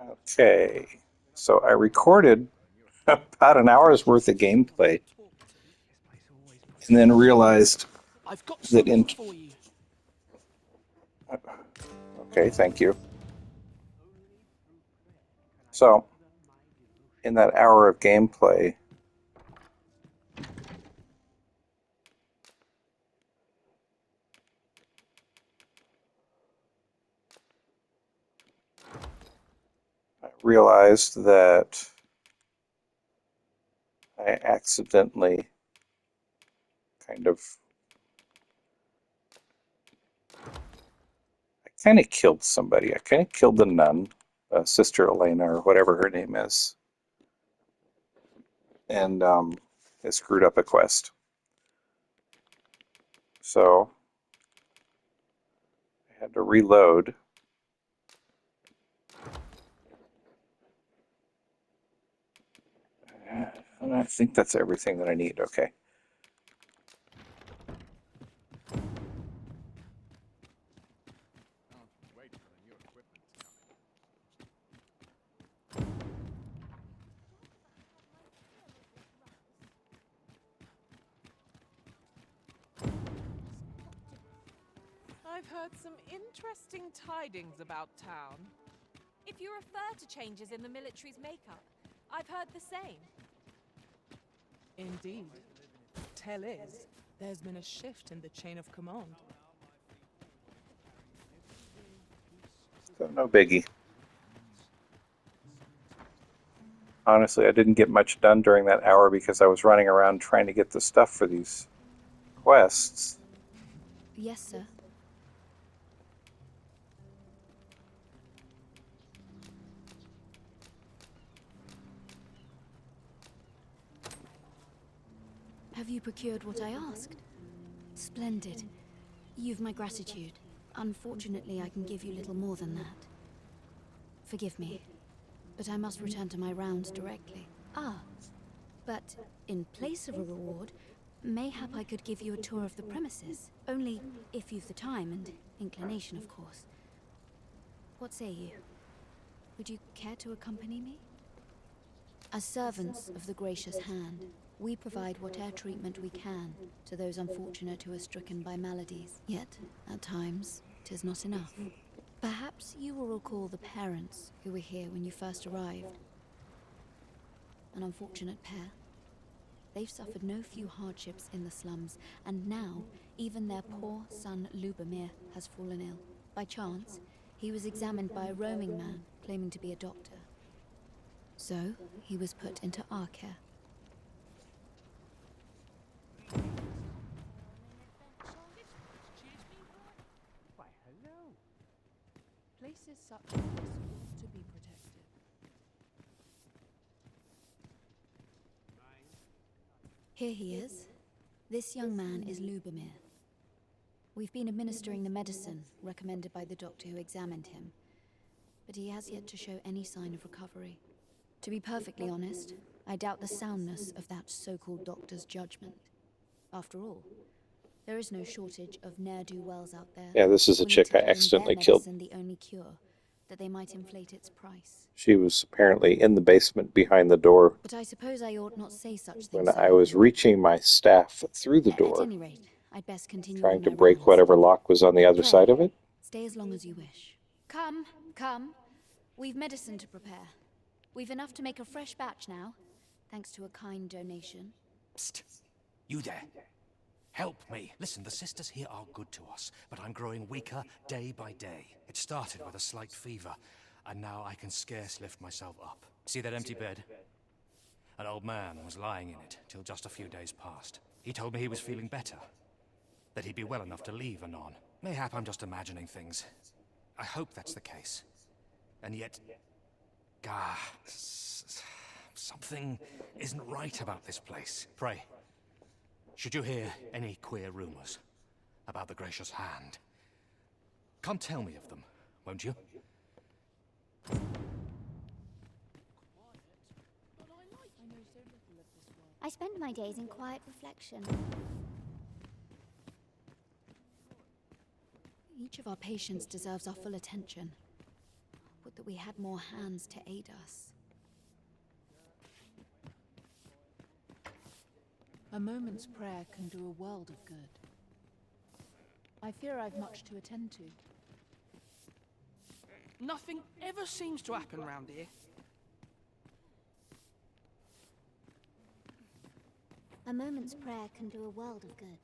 Okay, so I recorded about an hour's worth of gameplay and then realized I've got that something for you. okay, thank you. So, in that hour of gameplay, I realized that I accidentally kind of, I kind of killed somebody. I kind of killed the nun, Sister Elena, or whatever her name is, and it screwed up a quest. So, I had to reload. And I think that's everything that I need. Okay. I've heard some interesting tidings about town. If you refer to changes in the military's makeup, I've heard the same. Indeed. Tell is, there's been a shift in the chain of command. So, no biggie. Honestly, I didn't get much done during that hour because I was running around trying to get the stuff for these quests. Yes, sir. Have you procured what I asked? Splendid. You've my gratitude. Unfortunately, I can give you little more than that. Forgive me, but I must return to my rounds directly. Ah, but in place of a reward, mayhap I could give you a tour of the premises. Only if you've the time and inclination, of course. What say you? Would you care to accompany me? As servants of the gracious hand, we provide whatever treatment we can to those unfortunate who are stricken by maladies. Yet, at times, 'tis not enough. Perhaps you will recall the parents who were here when you first arrived. An unfortunate pair. They've suffered no few hardships in the slums, and now, even their poor son Lubomir has fallen ill. By chance, he was examined by a roaming man claiming to be a doctor. So, he was put into our care. Why, hello. Places such as this ought to be protected. Here he is. This young man is Lubomir. We've been administering the medicine recommended by the doctor who examined him, but he has yet to show any sign of recovery. To be perfectly honest, I doubt the soundness of that so-called doctor's judgment. After all, there is no shortage of ne'er-do-wells out there. Yeah, this is a willing chick to I claim accidentally their killed. medicine the only cure, that they might inflate its price. She was apparently in the basement behind the door But I suppose I ought not say such when things so I was openly. reaching my staff through the At door, any rate, I'd best continue trying on to my break rounds. whatever lock was on the other Pray, side of it. stay as long as you wish. Come, come. We've medicine to prepare. We've enough to make a fresh batch now, thanks to a kind donation. Psst. You there. Help me. Listen, the sisters here are good to us, but I'm growing weaker day by day. It started with a slight fever, and now I can scarce lift myself up. See that empty bed? An old man was lying in it till just a few days past. He told me he was feeling better, that he'd be well enough to leave anon. Mayhap I'm just imagining things. I hope that's the case. And yet... something isn't right about this place. Pray, should you hear any queer rumors about the gracious hand, come tell me of them, won't you? I spend my days in quiet reflection. Each of our patients deserves our full attention. Would that we had more hands to aid us. A moment's prayer can do a world of good. I fear I've much to attend to. Nothing ever seems to happen round here. A moment's prayer can do a world of good.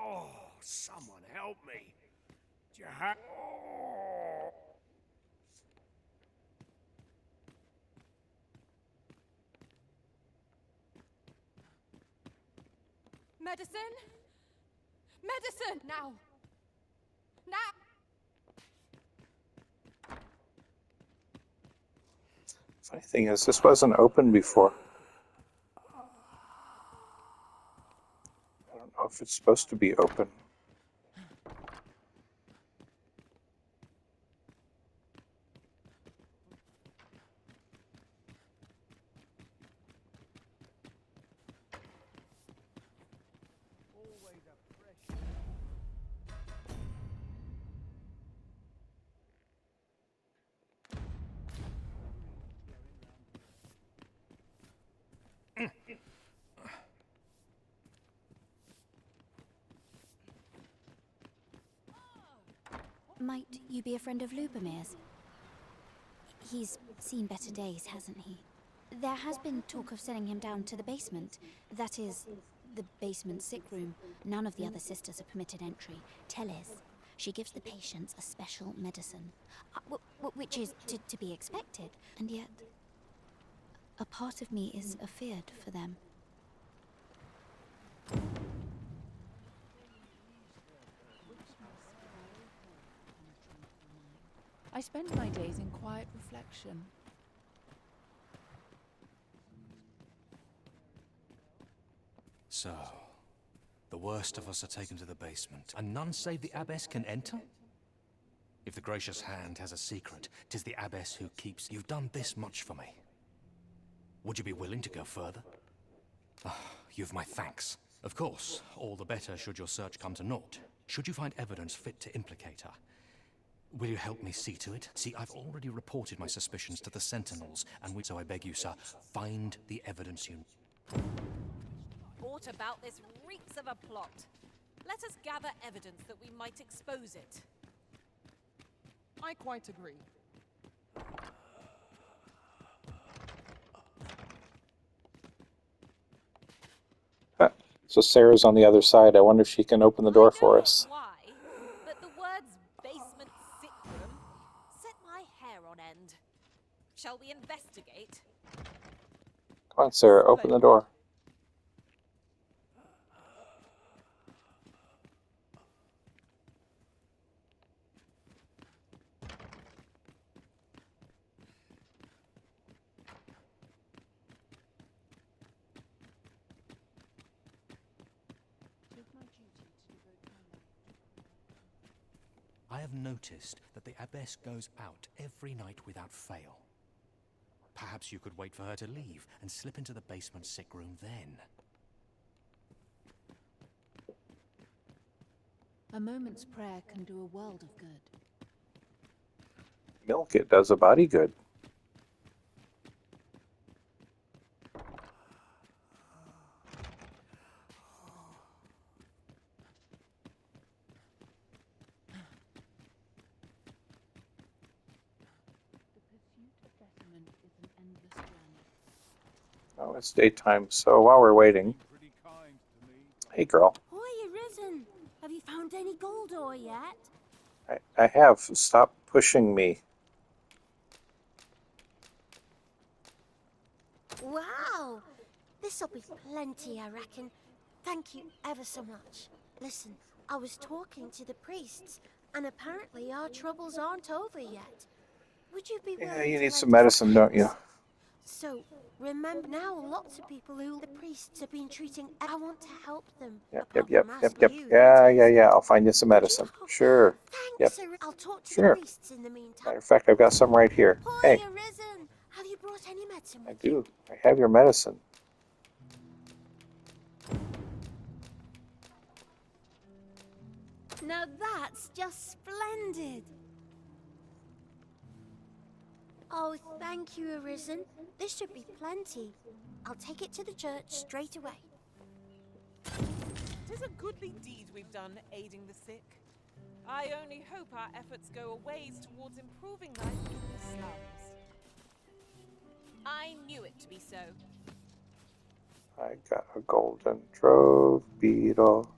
Oh, someone help me. Do you have... Oh. Medicine? Medicine! Now! Now! Funny thing is, this wasn't open before. I don't know if it's supposed to be open. Might you be a friend of Lubomir's? He's seen better days, hasn't he? There has been talk of sending him down to the basement. That is, the basement sick room. None of the other sisters are permitted entry. Teles. She gives the patients a special medicine, which is to be expected. And yet, a part of me is afeared for them. I spend my days in quiet reflection. So, the worst of us are taken to the basement, and none save the abbess can enter? If the gracious hand has a secret, 'tis the abbess who keeps... You've done this much for me. Would you be willing to go further? You've my thanks. Of course, all the better should your search come to naught. Should you find evidence fit to implicate her, will you help me see to it? See, I've already reported my suspicions to the Sentinels, and so I beg you, sir, find the evidence you... Aught about this reeks of a plot. Let us gather evidence that we might expose it. I quite agree. So Sarah's on the other side. I wonder if she can open the door for us. Why? But the words basement sick room set my hair on end. Shall we investigate? Come on, Sarah, open the door. I have noticed that the abbess goes out every night without fail. Perhaps you could wait for her to leave and slip into the basement sick room then. A moment's prayer can do a world of good. Milk, it does a body good. Oh, it's daytime, so while we're waiting... Hey, girl. Hiya, Risen. Have you found any gold ore yet? I have. Stop pushing me. This'll be plenty, I reckon. Thank you ever so much. Listen, I was talking to the priests, and apparently our troubles aren't over yet. Would you be Yeah, willing you to need lend some us a medicine, don't you? hand? So, remember now lots of people who the priests have been treating. I want to help them. Yep, yep, Apart yep, from yep, asking yep. you, Yeah, that yeah, is. yeah. I'll find you some Would you? medicine. Oh, Sure. Yep, thanks, I'll talk to the sure. priests in the meantime. Matter of fact, I've got some right here. Hey, Boy, Arisen! Have you brought any medicine I with you? do. I have your medicine. Now that's just splendid. Oh, thank you, Arisen. This should be plenty. I'll take it to the church straight away. 'Tis a goodly deed we've done, aiding the sick. I only hope our efforts go a ways towards improving life in the slums. I knew it to be so. I got a golden trove beetle.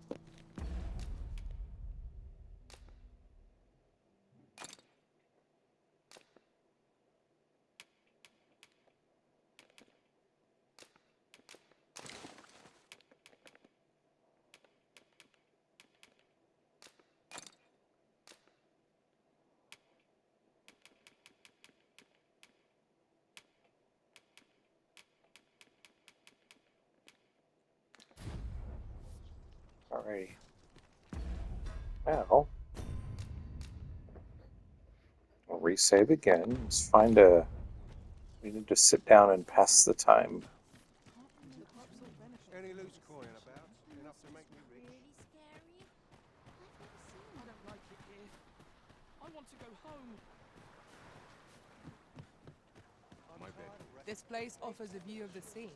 Alrighty. Now, we'll resave again. Let's find a... We need to sit down and pass the time. Any loose coin about? Enough to make me rich? Really scary. I've never seen I one. don't like it here. I want to go home. My bed. This place offers a view of the sea.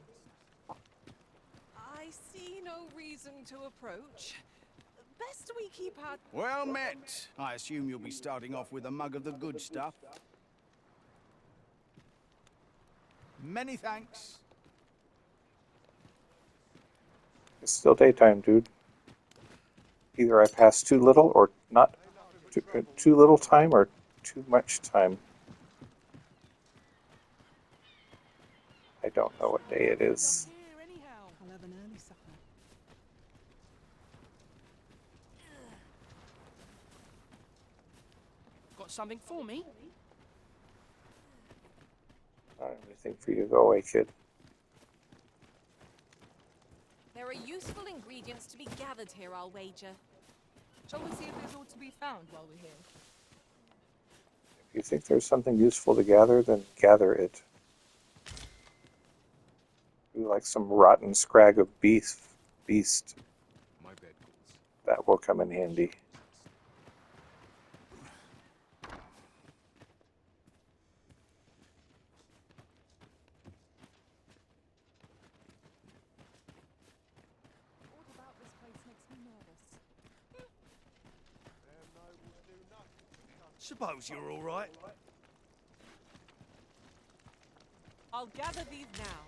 I see no reason to approach. Best we keep our... Well met. I assume you'll be starting off with a mug of the good stuff. Many thanks. It's still daytime, dude. Either I pass too little or not too little time or too much time. I don't know what day it is. Here, anyhow. I'll have an early supper. Got something for me? I don't have anything for you. Go away, kid. There are useful ingredients to be gathered here, I'll wager. Shall we see if there's aught to be found while we're here? If you think there's something useful to gather, then gather it. You like some rotten scrag of beast. My bed calls. That will come in handy. All about this place makes me nervous. Them nobles do nothing. Suppose you're all right. I'll gather these now.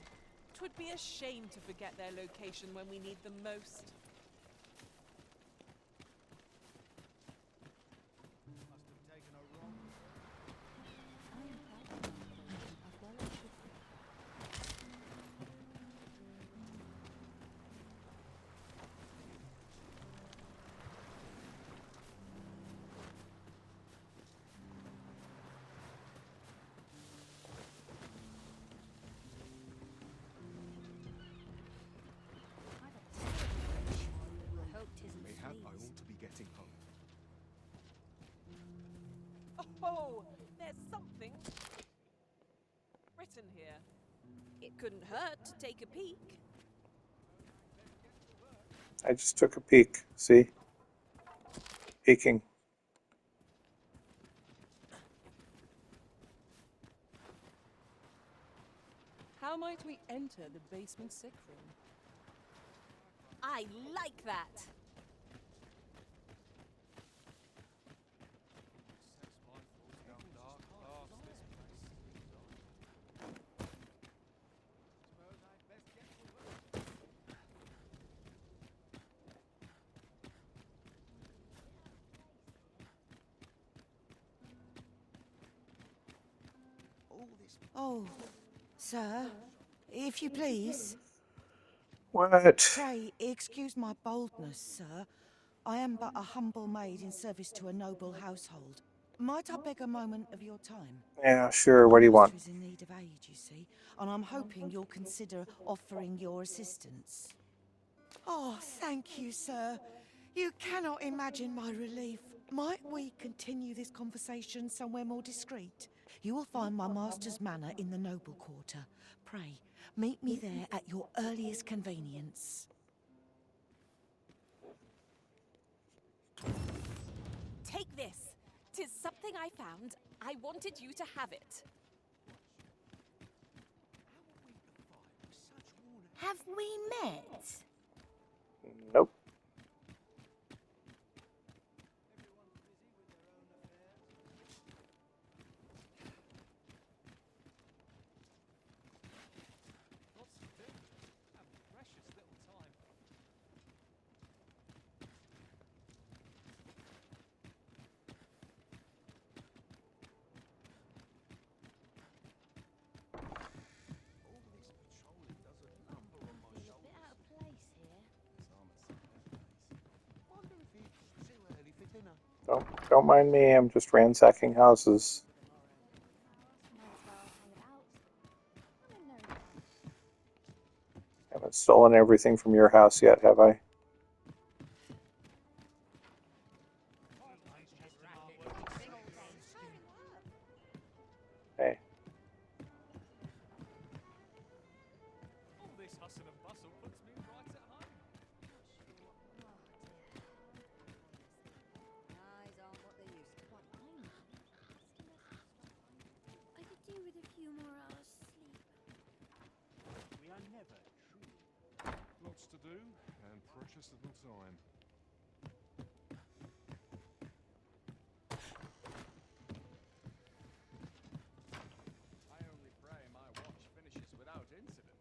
'Twould be a shame to forget their location when we need them most. Must have taken a wrong. I hope 'tisn't Mayhap I fleas. ought to be getting home. Oh, there's something written here. It couldn't hurt to take a peek. I just took a peek. See? Peeking. How might we enter the basement sick room? I like that. Oh, sir, if you please. What? Pray, excuse my boldness, sir. I am but a humble maid in service to a noble household. Might I beg a moment of your time? Yeah, sure. What My do you want? master is in need of aid, you see, and I'm hoping you'll consider offering your assistance. Oh, thank you, sir. You cannot imagine my relief. Might we continue this conversation somewhere more discreet? You will find my master's manor in the noble quarter. Pray, meet me there at your earliest convenience. Take this. 'Tis something I found. I wanted you to have it. Have we met? Nope. Don't mind me. I'm just ransacking houses. Haven't stolen everything from your house yet, have I? Hey. All this hustle and bustle puts me right at home. Eyes aren't what they used to be. I could do with a few more hours sleep. We are never truly. Lots to do and precious little time. I only pray my watch finishes without incident.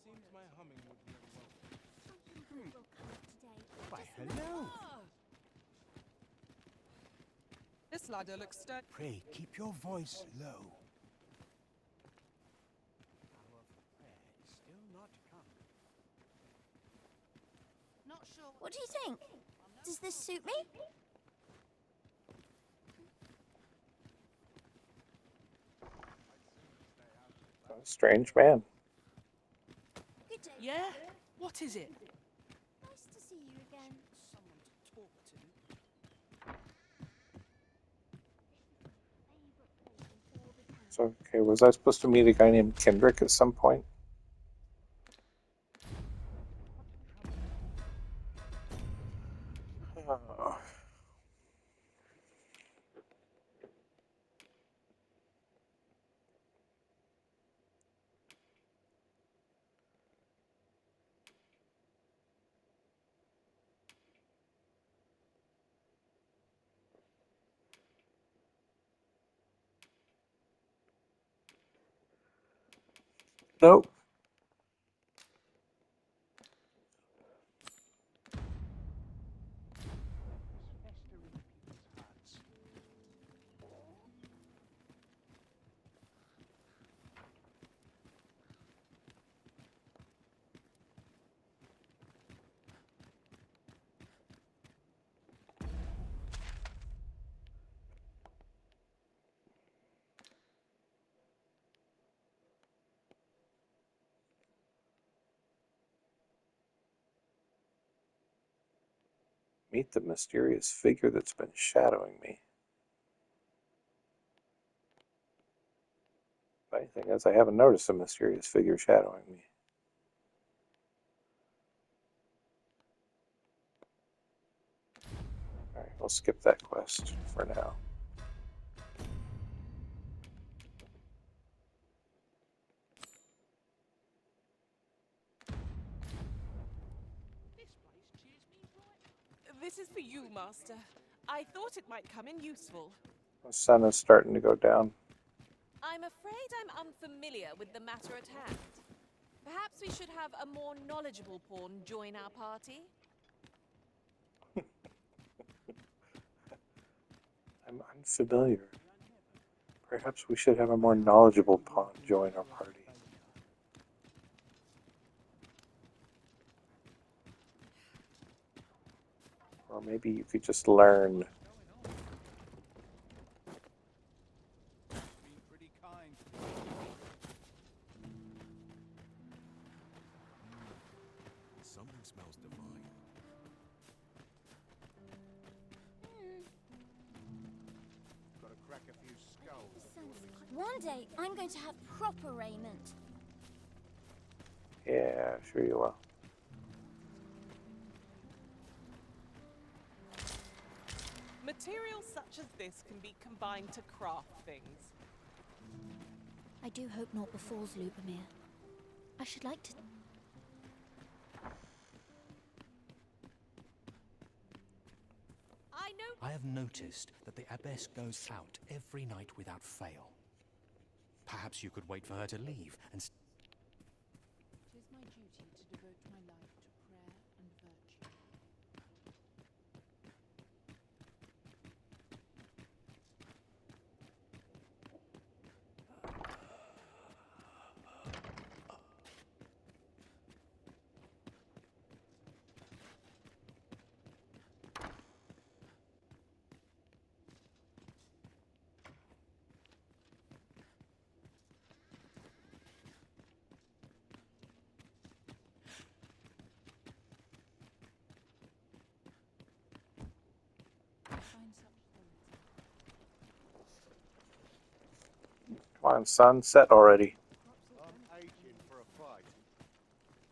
Seems my humming would be unwelcome. Something good will come up today. Why, Just hello. This ladder looks sturdy. Pray, keep your voice low. Our prayer is still not come. Not sure. What do you think? Does this suit me? A strange man. Good day. Yeah? What is it? Nice to see you again. Someone to talk to. So, okay, was I supposed to meet a guy named Kendrick at some point? Oh. Nope. Meet the mysterious figure that's been shadowing me. Funny thing is, I haven't noticed a mysterious figure shadowing me. Alright, we'll skip that quest for now. This is for you, Master. I thought it might come in useful. The sun is starting to go down. I'm afraid I'm unfamiliar with the matter at hand. Perhaps we should have a more knowledgeable pawn join our party? I'm unfamiliar. Perhaps we should have a more knowledgeable pawn join our party. Or maybe you could just learn. Been pretty kind. Something smells divine. Gotta crack a few skulls. One day, I'm going to have proper raiment. Yeah, sure you will. Materials such as this can be combined to craft things. I do hope naught befalls Lubomir. I should like to... I know. I have noticed that the abbess goes out every night without fail. Perhaps you could wait for her to leave and... It is my duty to devote my life to prayer and virtue. Find such quality. Come on, sunset already. I'm aching for a fight.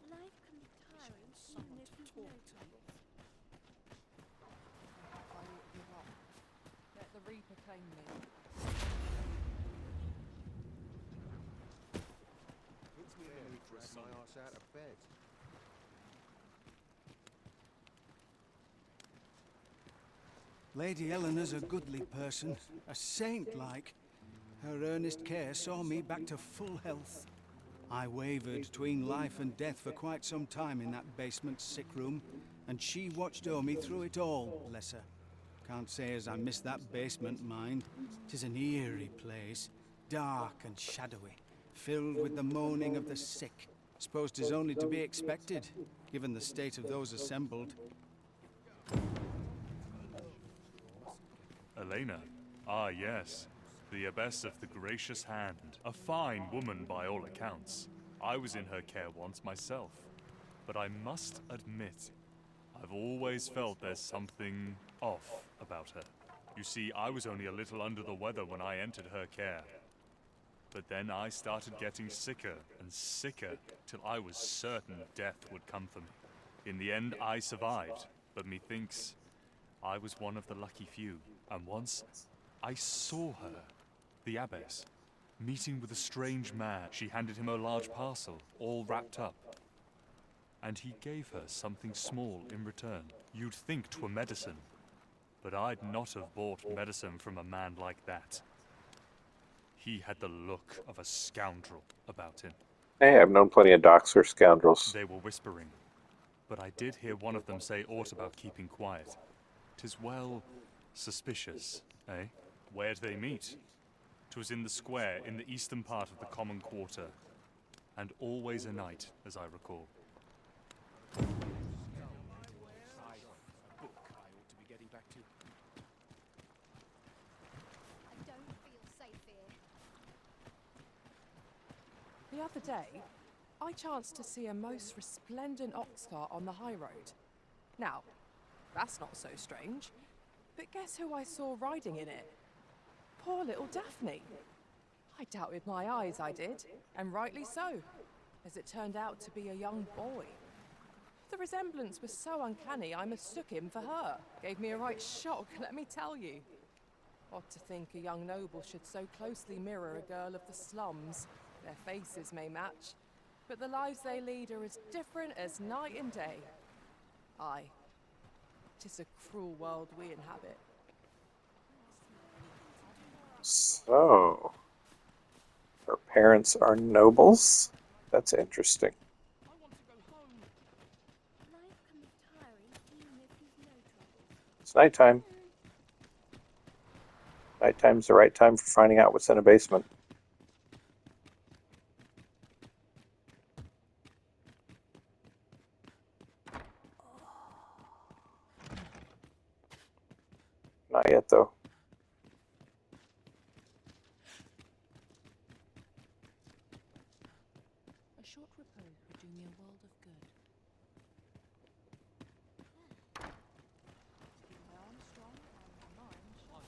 Life can be tiring, even if you've no troubles. I ought to give up. Let the Reaper claim me. Hits me in the drag my ass out of bed. Lady Eleanor's a goodly person, a saint-like. Her earnest care saw me back to full health. I wavered between life and death for quite some time in that basement sick room, and she watched o'er me through it all, bless her. Can't say as I miss that basement, mind. 'Tis an eerie place, dark and shadowy, filled with the moaning of the sick. Suppose 'tis only to be expected, given the state of those assembled. Elena. Ah, yes. The Abbess of the Gracious Hand. A fine woman by all accounts. I was in her care once myself. But I must admit, I've always felt there's something off about her. You see, I was only a little under the weather when I entered her care. But then I started getting sicker and sicker, till I was certain death would come for me. In the end, I survived, but methinks I was one of the lucky few. And once, I saw her, the abbess, meeting with a strange man. She handed him a large parcel, all wrapped up. And he gave her something small in return. You'd think 'twere medicine, but I'd not have bought medicine from a man like that. He had the look of a scoundrel about him. Hey, I've known plenty of doxer scoundrels. They were whispering, but I did hear one of them say aught about keeping quiet. 'Tis well suspicious, eh? Where'd they meet? 'Twas in the square in the eastern part of the common quarter, and always a night, as I recall. A book I ought to be getting back to. I don't feel safe here. The other day, I chanced to see a most resplendent ox cart on the high road. Now, that's not so strange, but guess who I saw riding in it? Poor little Daphne. I doubted my eyes, I did, and rightly so, as it turned out to be a young boy. The resemblance was so uncanny, I mistook him for her. Gave me a right shock, let me tell you. Odd to think a young noble should so closely mirror a girl of the slums. Their faces may match, but the lives they lead are as different as night and day. Aye, 'tis a cruel world we inhabit. So, her parents are nobles? That's interesting. I want to go home. Life can be tiring, even if you've no troubles. It's nighttime. Nighttime's the right time for finding out what's in a basement. Not yet, though. A short repose would do me a world of good. Keep my arms strong and my mind sharp.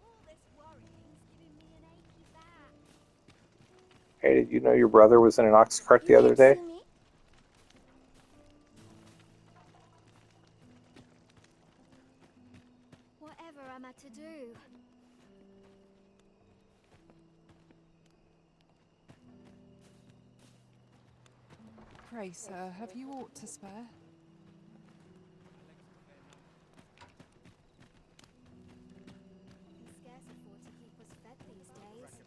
All this worrying's giving me an achy back. Hey, did you know your brother was in an ox cart the You other can't day? see me? Whatever am I to do? Pray, sir, have you aught to spare? Can scarce afford to keep us fed these days.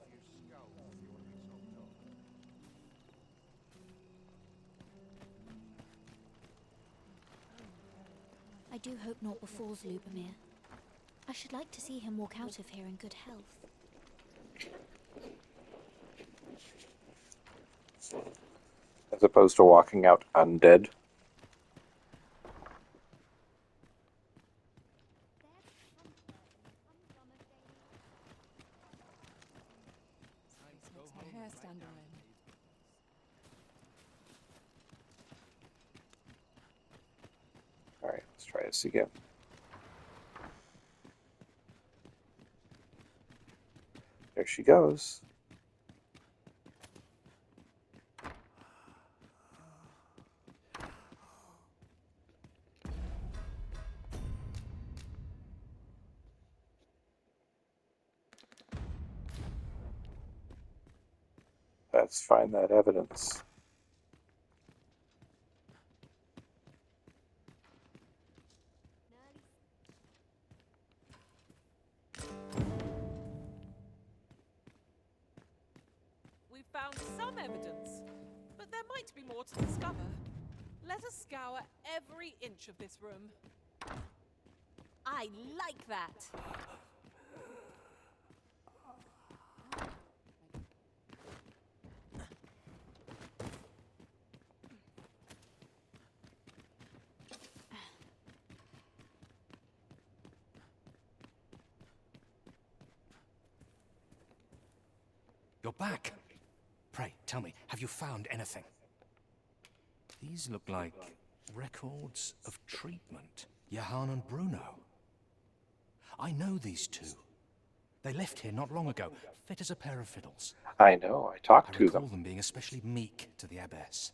I do hope naught befalls Lubomir. I should like to see him walk out of here in good health. As opposed to walking out undead. This makes my hair stand on end. Alright, let's try this again. There she goes. Let's find that evidence. We've found some evidence, but there might be more to discover. Let us scour every inch of this room. I like that. You're back. Pray, tell me, have you found anything? These look like records of treatment. Johann and Bruno. I know these two. They left here not long ago, fit as a pair of fiddles. I know, I talked I to recall them. them being especially meek to the abbess.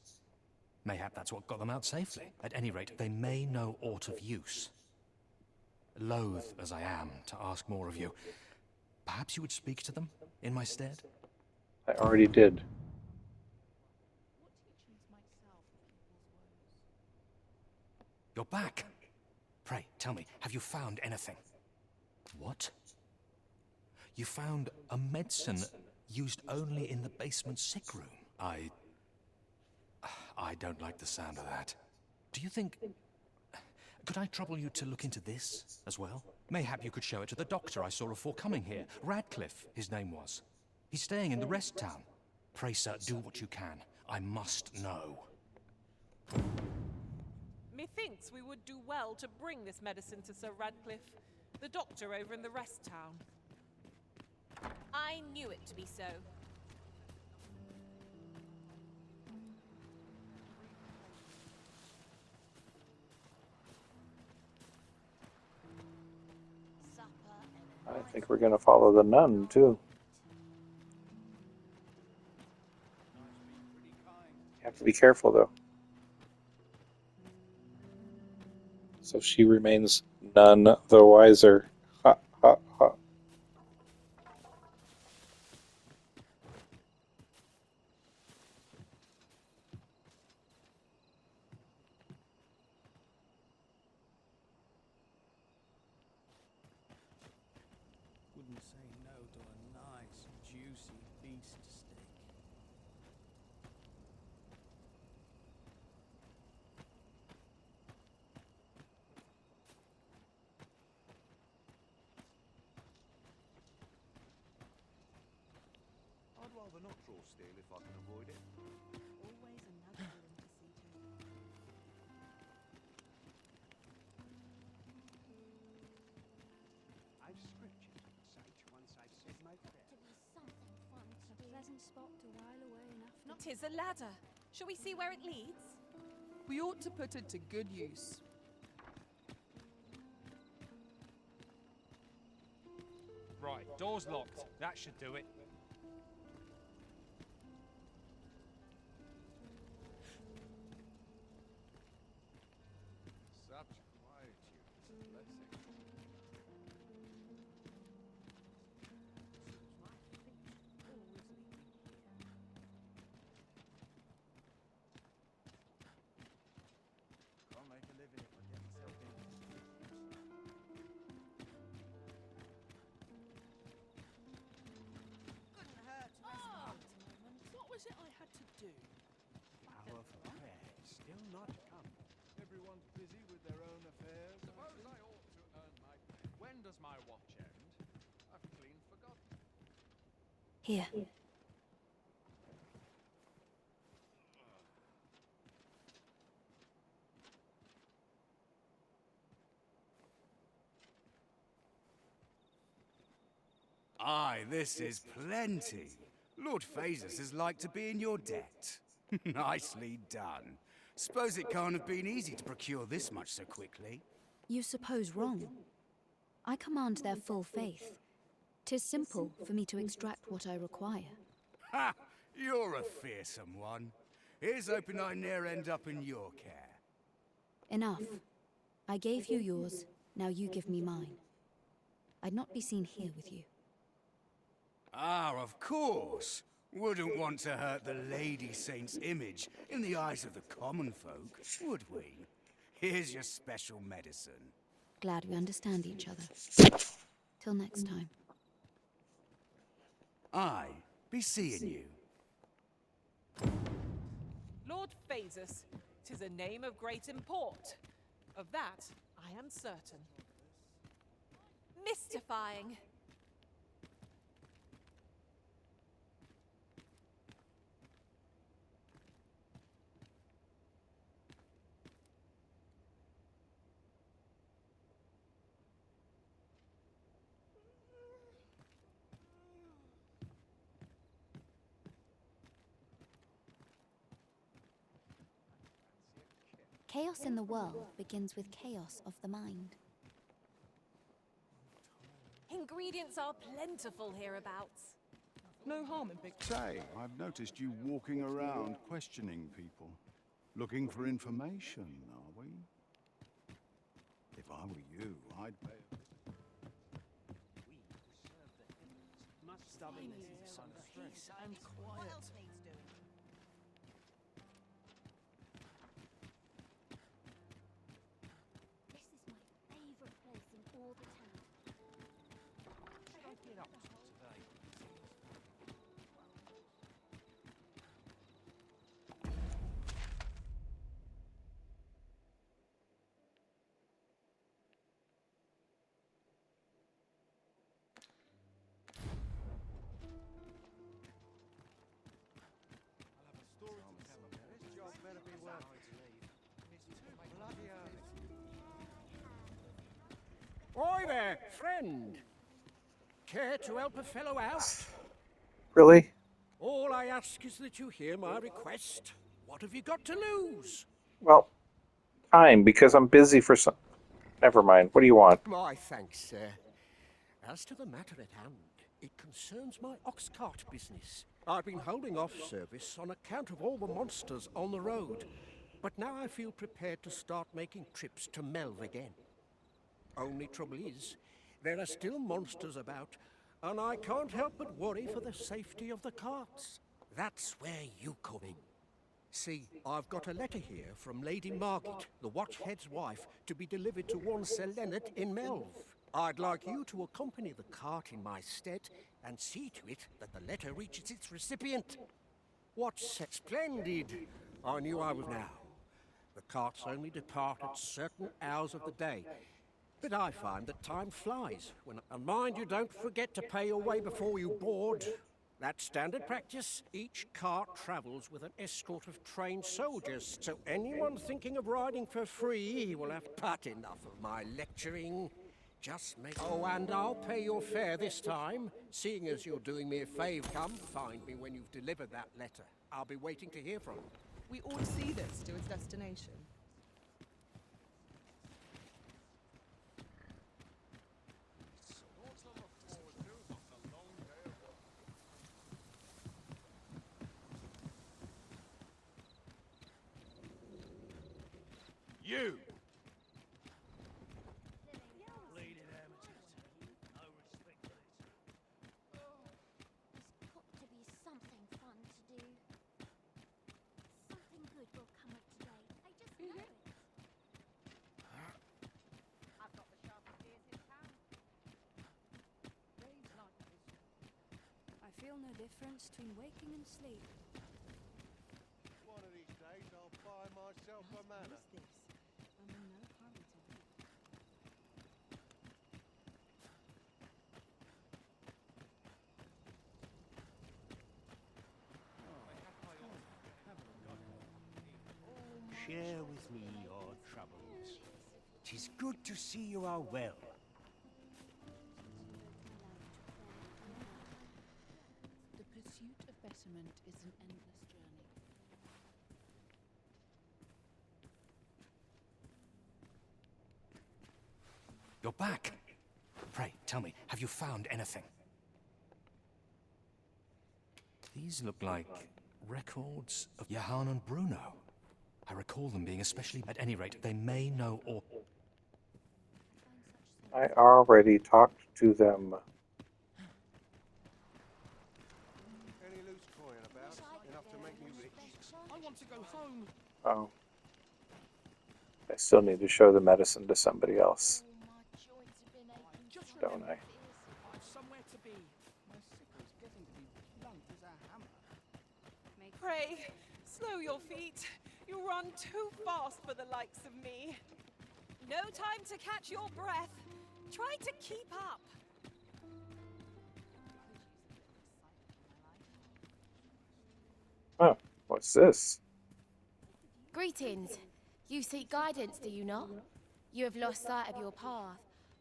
Mayhap that's what got them out safely. At any rate, they may know aught of use. Loath as I am to ask more of you, perhaps you would speak to them in my stead? I already did. What teachings might salve the pupil's woes? You're back. Pray, tell me, have you found anything? What? You found a medicine used only in the basement sick room? I don't like the sound of that. Do you think... Could I trouble you to look into this as well? Mayhap you could show it to the doctor I saw before coming here. Radcliffe, his name was. He's staying in the rest town. Pray, sir, do what you can. I must know. Methinks we would do well to bring this medicine to Sir Radcliffe, the doctor over in the rest town. I knew it to be so. I think we're going to follow the nun, too. You have to be careful, though. So she remains none the wiser. Ha, ha, ha. Wouldn't say no to a nice, juicy beast steak. I'd rather not draw steel if I can avoid it. Always another villain to see to. I've scriptured to recite once I've said my prayer. To be something fun to do. Pleasant spot to while away an afternoon. 'Tis a ladder. Shall we see where it leads? We ought to put it to good use. Right, door's locked. That should do it. Such quietude is a blessing. Can't make a living if I get myself in. Couldn't hurt to rest a moment. What was it I had to do? Hour for prayer is still not come. Everyone's busy with their own affairs. Suppose I ought to earn my pay. When does my watch end? I've clean forgotten. Here. Aye, this is plenty. Lord Phasus is like to be in your debt. Nicely done. Suppose it can't have been easy to procure this much so quickly. You suppose wrong. I command their full faith. 'Tis simple for me to extract what I require. Ha! You're a fearsome one. Here's hoping I ne'er end up in your care. Enough. I gave you yours, now you give me mine. I'd not be seen here with you. Ah, of course. Wouldn't want to hurt the Lady Saint's image in the eyes of the common folk, would we? Here's your special medicine. Glad we understand each other. Till next time. Aye, be seeing you. Lord Phasus, 'tis a name of great import. Of that, I am certain. Mystifying. Chaos in the world begins with chaos of the mind. Ingredients are plentiful hereabouts. No harm in big. Say, I've noticed you walking around questioning people. Looking for information, are we? If I were you, I'd pay a visit. We who serve the heavens must stubbornness is a sign of strength and What quiet. else needs doing? This is my favorite place in all the town. Should I get up to today? This job better be worth it. It's too bloody early. Oi there, friend! Care to help a fellow out? Really? All I ask is that you hear my request. What have you got to lose? Well, time, because I'm busy for some... Never mind. What do you want? My thanks, sir. As to the matter at hand, it concerns my ox cart business. I've been holding off service on account of all the monsters on the road, but now I feel prepared to start making trips to Melv again. Only trouble is, there are still monsters about, and I can't help but worry for the safety of the carts. That's where you come in. See, I've got a letter here from Lady Margit, the watchhead's wife, to be delivered to one Sir Leonard in Melv. I'd like you to accompany the cart in my stead and see to it that the letter reaches its recipient. What's splendid! I knew I was now. The carts only depart at certain hours of the day, but I find that time flies. And mind you don't forget to pay your way before you board. That's standard practice. Each cart travels with an escort of trained soldiers, so anyone thinking of riding for free will have but enough of my lecturing. Just make... Oh, and I'll pay your fare this time. Seeing as you're doing me a favour, come find me when you've delivered that letter. I'll be waiting to hear from you. We ought to see this to its destination. You! Bleeding amateurs. No respect for this. There's got to be something fun to do. Something good will come of today. I just know it. I've got the sharpest ears in town. Days like this, I feel no difference between waking and sleep. One of these days I'll buy myself a manor. What is this? I'm in no hurry to leave. Share with me your troubles. 'Tis good to see you are well. The pursuit of betterment is an endless journey. You're back. Pray, tell me, have you found anything? These look like records of Johann and Bruno. I recall them being especially... At any rate, they may know all... I already talked to them. Any loose coin about? Enough to make me rich. I want to go home. Oh. I still need to show the medicine to somebody else, Just don't remember, I? I've somewhere to be. My sickle's getting to be blunt as a hammer. Pray, slow your feet. You run too fast for the likes of me. No time to catch your breath. Try to keep up. Oh, what's this? Greetings. You seek guidance, do you not? You have lost sight of your path,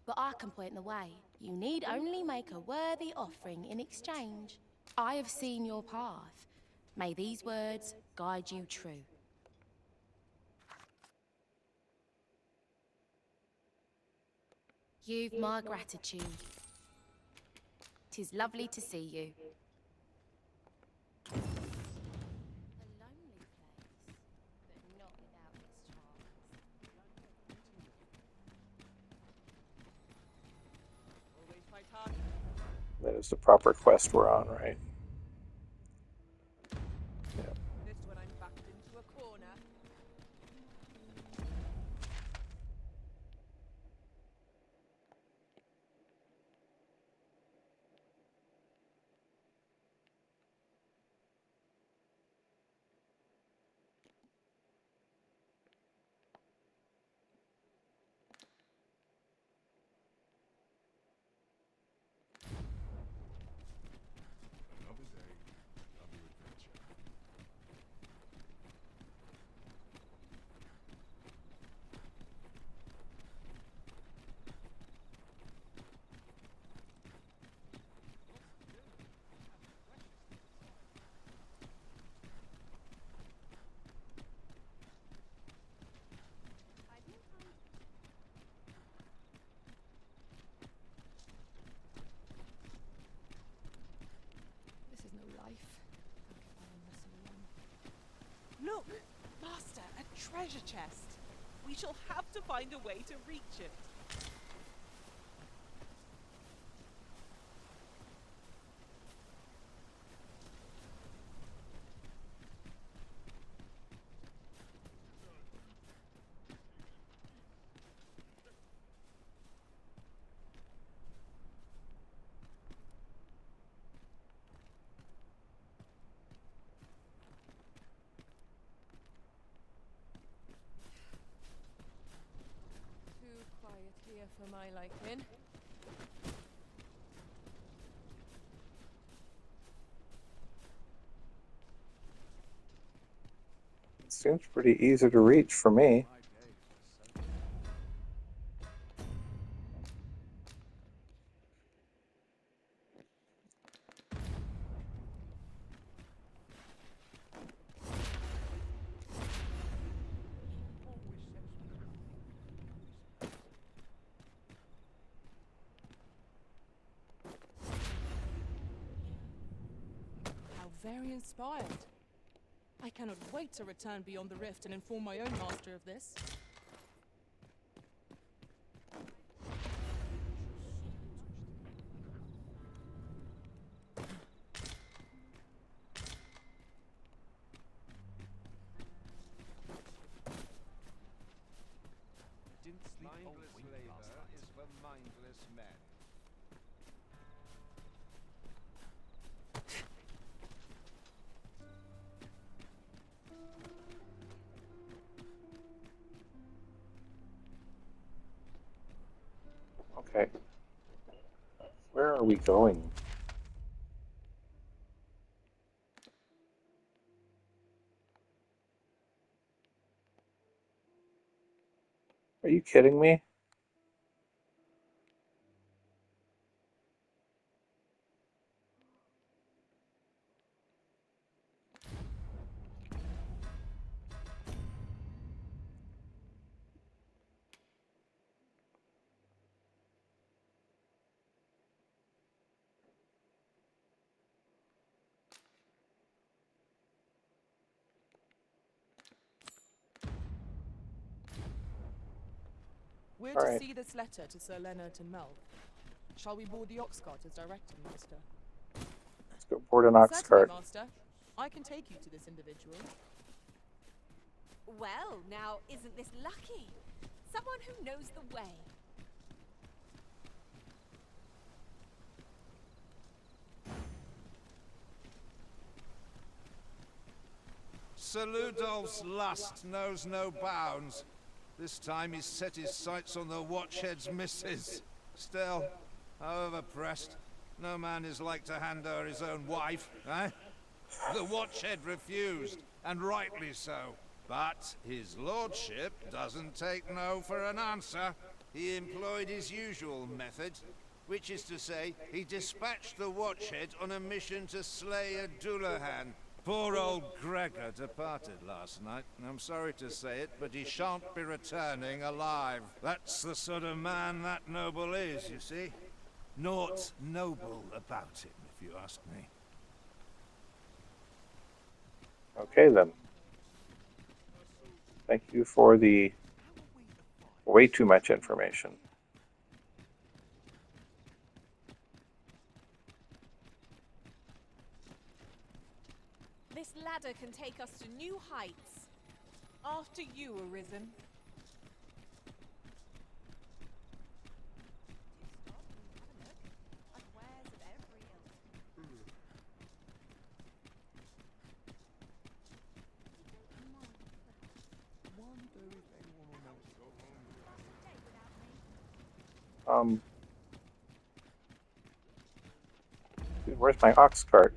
but I can point the way. You need only make a worthy offering in exchange. I have seen your path. May these words guide you true. You've my gratitude. 'Tis lovely to see you. A lonely place, but not without its charms. Always fight hard. That is the proper quest we're on, right? Yeah. This when I'm backed into a corner. Another day, another adventure. This is no life. Look, Master, a treasure chest. We shall have to find a way to reach it. Too quiet here for my liking. Seems pretty easy to reach for me. How very inspired. I cannot wait to return beyond the rift and inform my own master of this. Mindless labor is for mindless men. Okay. Where are we going? Are you kidding me? We're All to right. see this letter to Sir Leonard and Mel. Shall we board the ox cart as directed, Master? Let's go board an ox Certainly, cart. Master. I can take you to this individual. Well, now, isn't this lucky? Someone who knows the way. Sir Ludolf's lust knows no bounds. This time he's set his sights on the Watchhead's missus. Still, however pressed, no man is like to hand her his own wife, eh? The Watchhead refused, and rightly so. But his lordship doesn't take no for an answer. He employed his usual method, which is to say, he dispatched the Watchhead on a mission to slay a Dullahan. Poor old Gregor departed last night. I'm sorry to say it, but he shan't be returning alive. That's the sort of man that noble is, you see. Naught noble about him, if you ask me. Okay then. Thank you for the way too much information. This ladder can take us to new heights. After you, Arisen. Dude, where's my ox cart?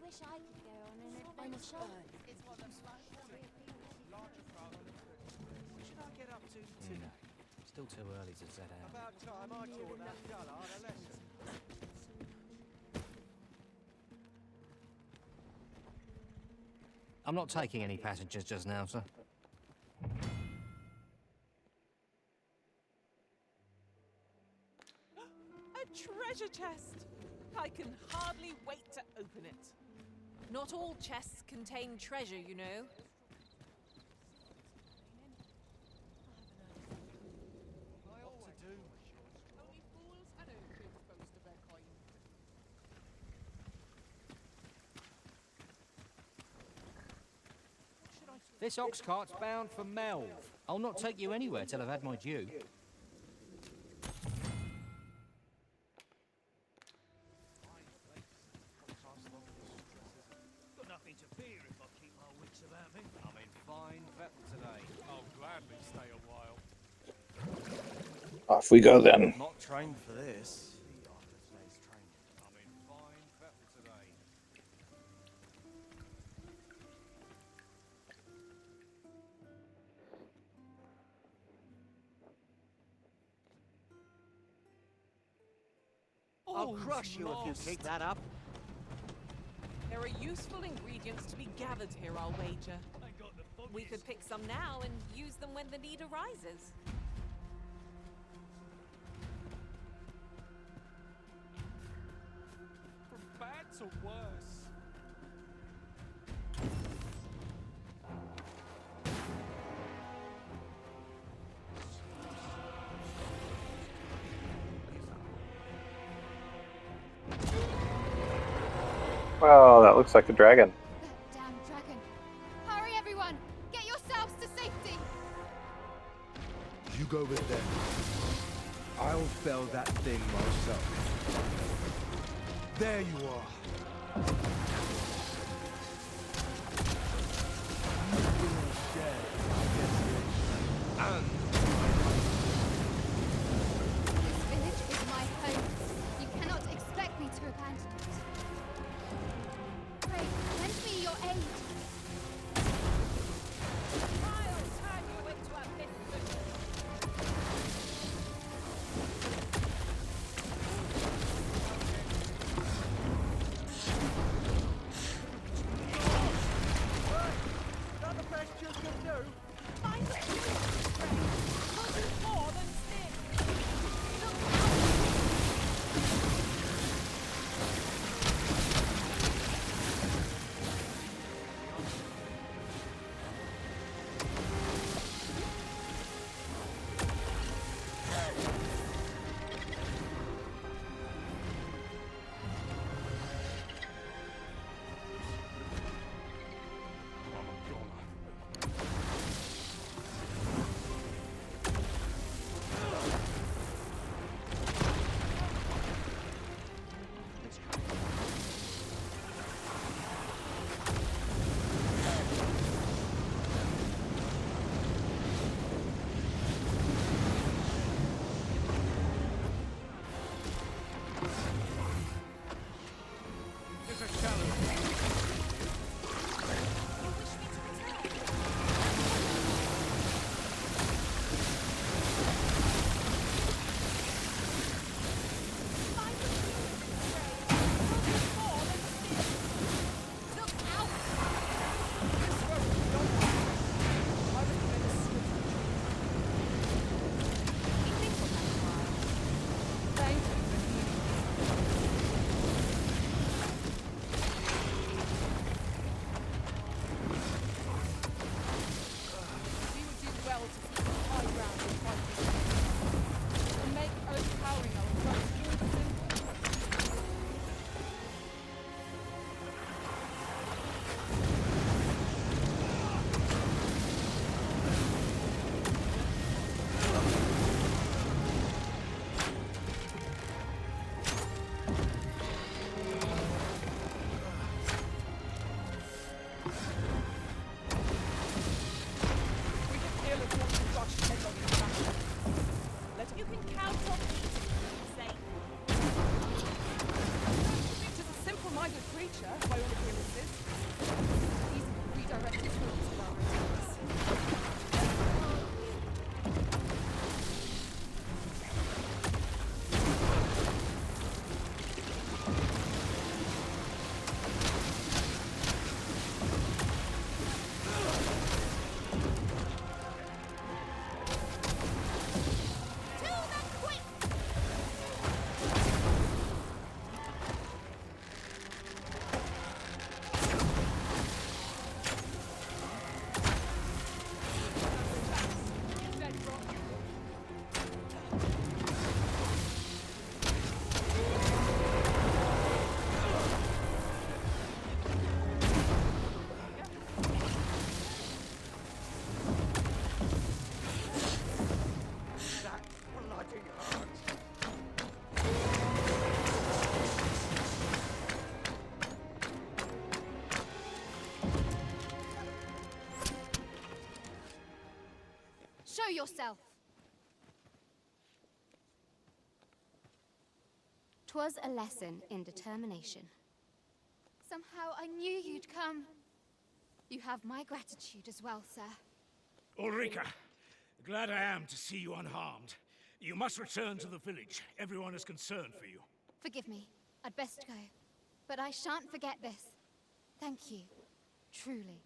Wish I could go on an adventure. It's one of What should I get up to today? Still too early to set out. About time I taught that dullard a lesson. I'm not taking any passengers just now, sir. A treasure chest! I can hardly wait to open it. Not all chests contain treasure, you know. This ox cart's bound for Melv. I'll not take you anywhere till I've had my due. Got nothing to fear if I keep my wits about me. I'm in fine fettle today. I'll gladly stay a while. Off we go then. Not trained for this. I'm in fine fettle today. I'll crush you if you keep that up. There are useful ingredients to be gathered here, I'll wager. We could pick some now and use them when the need arises. From bad to worse. Well, that looks like a dragon. That damn dragon. Hurry, everyone! Get yourselves to safety! You go with them. I'll fell that thing myself. There you are. You will share my destination. And This village is my home. You cannot expect me to abandon it. Pray, lend me your aid. I'll turn you into a misfit. Not the best you can do. My more than sin. Show yourself! 'Twas a lesson in determination. Somehow I knew you'd come. You have my gratitude as well, sir. Ulrika, glad I am to see you unharmed. You must return to the village. Everyone is concerned for you. Forgive me. I'd best go. But I shan't forget this. Thank you. Truly.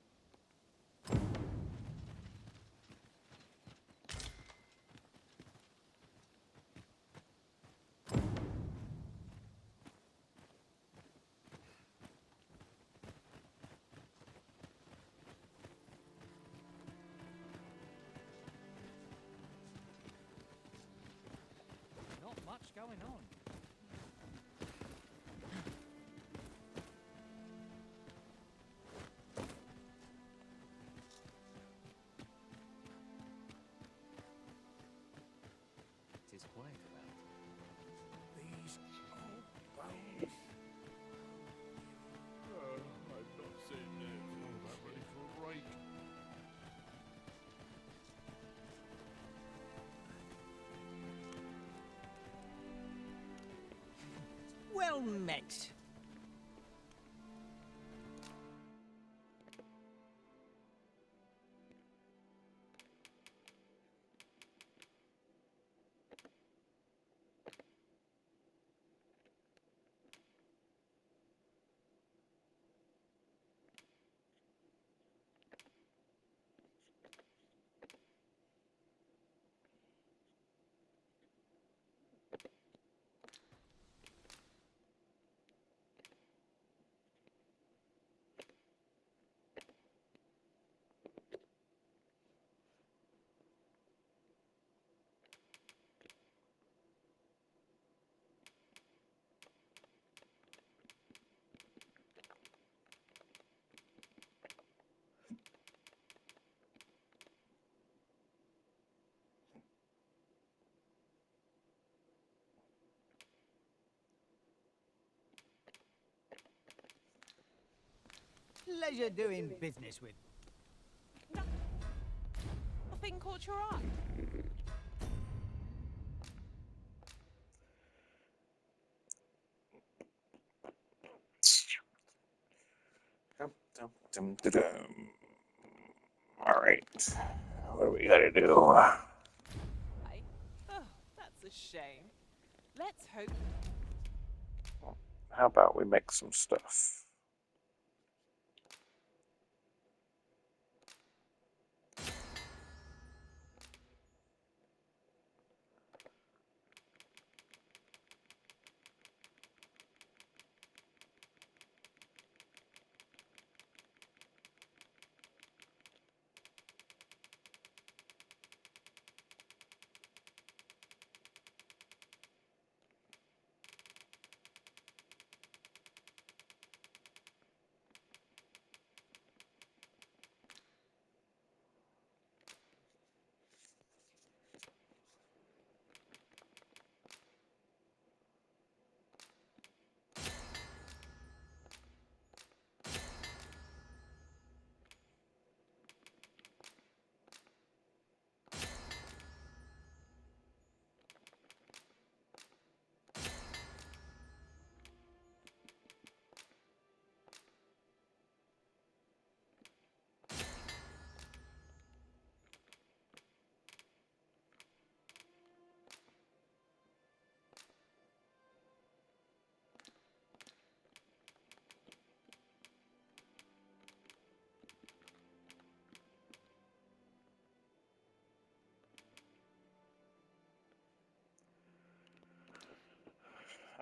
Not much going on. It is quiet about. These old bones. I've not seen it. I'm about ready for a break. Well met. Pleasure doing business with. Nothing caught your eye. All right. What do we got to do? Oh, that's a shame. Let's hope. How about we make some stuff?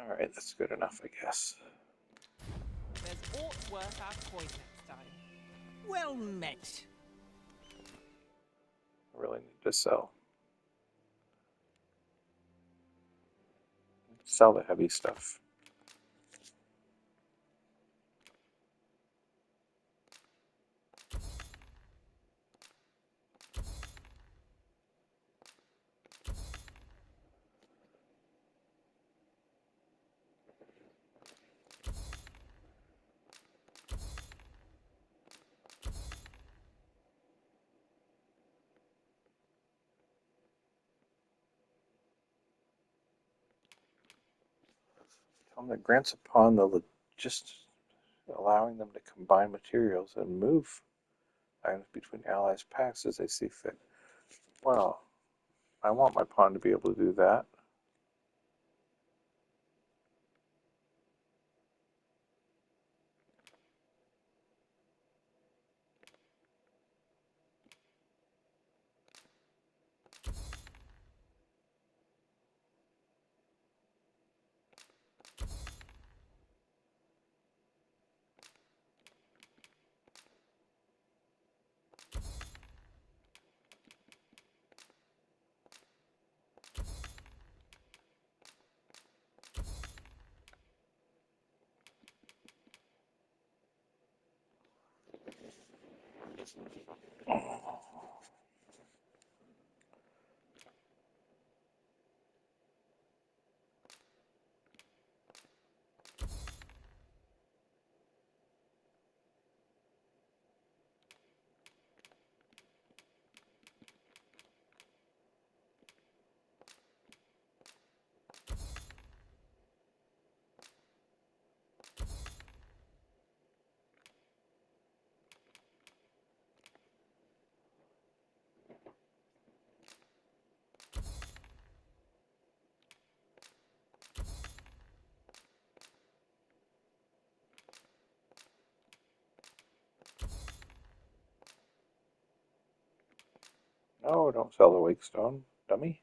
All right, that's good enough, I guess. There's aught worth our coin next time. Well met. I really need to sell. Sell the heavy stuff. that grants upon the just allowing them to combine materials and move items between allies' packs as they see fit. Well, I want my pawn to be able to do that. No, don't sell the wake stone, dummy.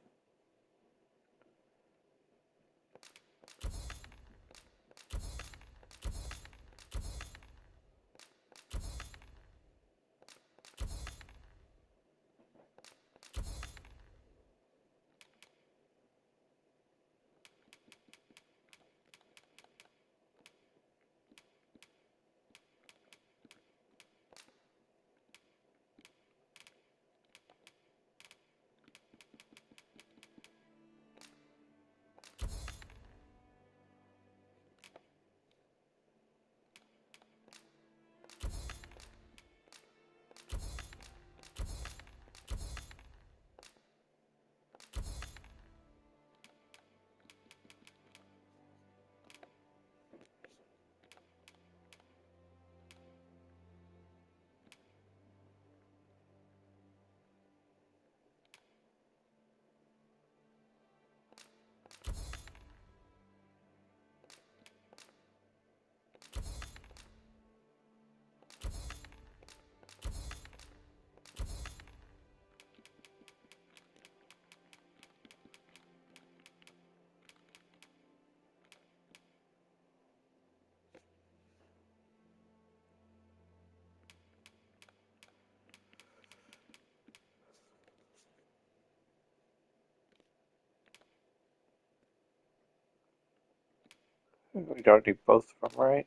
We don't need both of them, right?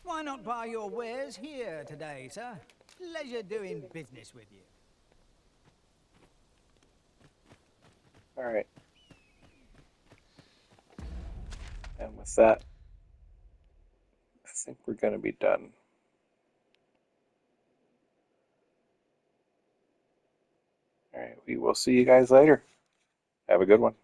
Why not buy your wares here today, sir? Pleasure doing business with you. All right. And with that, I think we're going to be done. All right, we will see you guys later. Have a good one.